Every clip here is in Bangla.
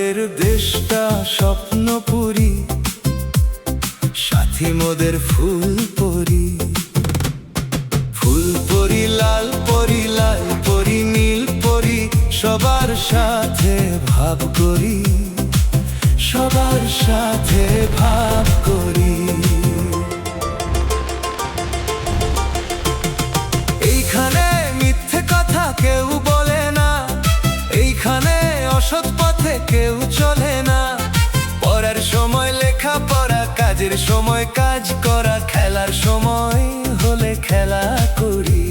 আমাদের দেশটা স্বপ্নপুরী, সাথী মোদের ফুলপরি। ফুলপরি লাল পরি, লাল পরি নীল পরি, সবার সাথে ভাব করি, সবার সাথে ভাব করি। এইখানে মিথ্যে কথা কেউ বলে না, এইখানে অসৎ পথে কেউ চলে না। পড়ার সময় লেখা পড়া, কাজের সময় কাজ করা, খেলার সময় হলে খেলা করি।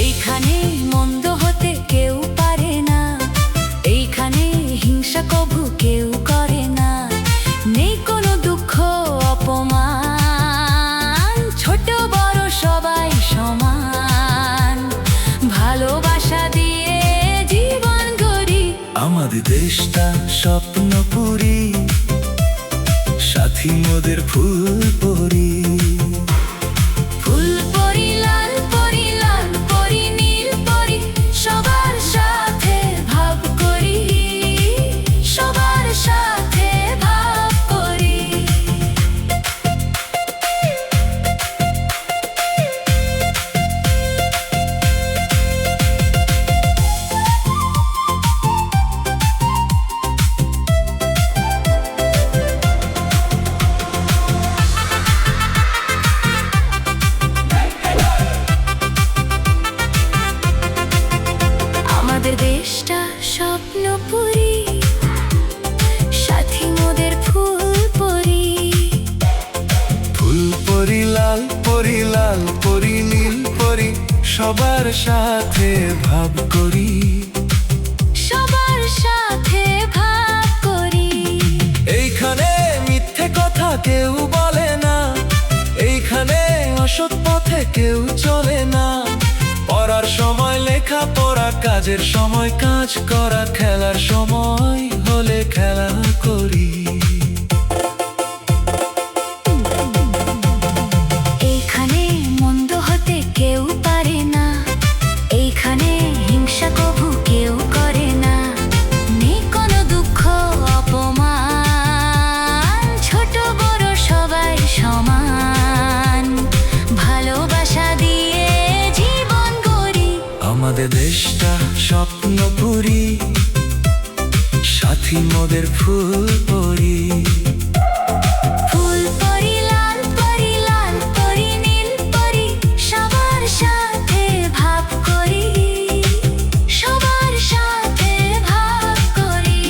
এইখানে মন্দ হতে কেউ পারে না, এইখানে হিংসা কভু কেউ করে না। নেই কোনো দুঃখ অপমান, ছোট বড় সবাই সমান, ভালোবাসা দিয়ে জীবন গড়ি। আমাদের দেশটা স্বপ্নপুরী, সাথী মোদের ফুলপরি। ফুলপরি লাল পরি, লাল পরি নীল পরি, সবার সাথে ভাব করি, সবার সাথে ভাব করি। আমাদের দেশটা স্বপ্নপুরী, সাথী মোদের ফুলপরি। ফুলপরি লাল পরি, লাল পরি নীল পরি, সবার সাথে ভাব করি, সবার সাথে ভাব করি। এইখানে মিথ্যে কথা কেউ বলে না, এইখানে অসৎ পথে কেউ চলে না। পড়ার সময় লেখা পড়া, কাজের সময় কাজ করা, খেলার সময় হলে খেলা করি। এইখানে মন্দ হতে কেউ পারে না, এইখানে হিংসা কভু কেউ করে না। নেই কোনো দুঃখ অপমান, ছোট বড় সবাই সমান, ভালোবাসা দিয়ে জীবন গড়ি। আমাদের দেশটা স্বপ্নপুরী, সাথী মোদের ফুলপরি। ফুলপরি লাল পরি, লাল পরি নীল পরি, সবার সাথে ভাব করি, সবার সাথে ভাব করি।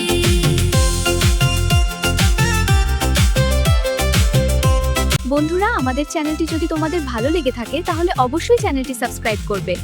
বন্ধুরা, আমাদের চ্যানেলটি যদি তোমাদের ভালো লেগে থাকে তাহলে অবশ্যই চ্যানেলটি সাবস্ক্রাইব করবে।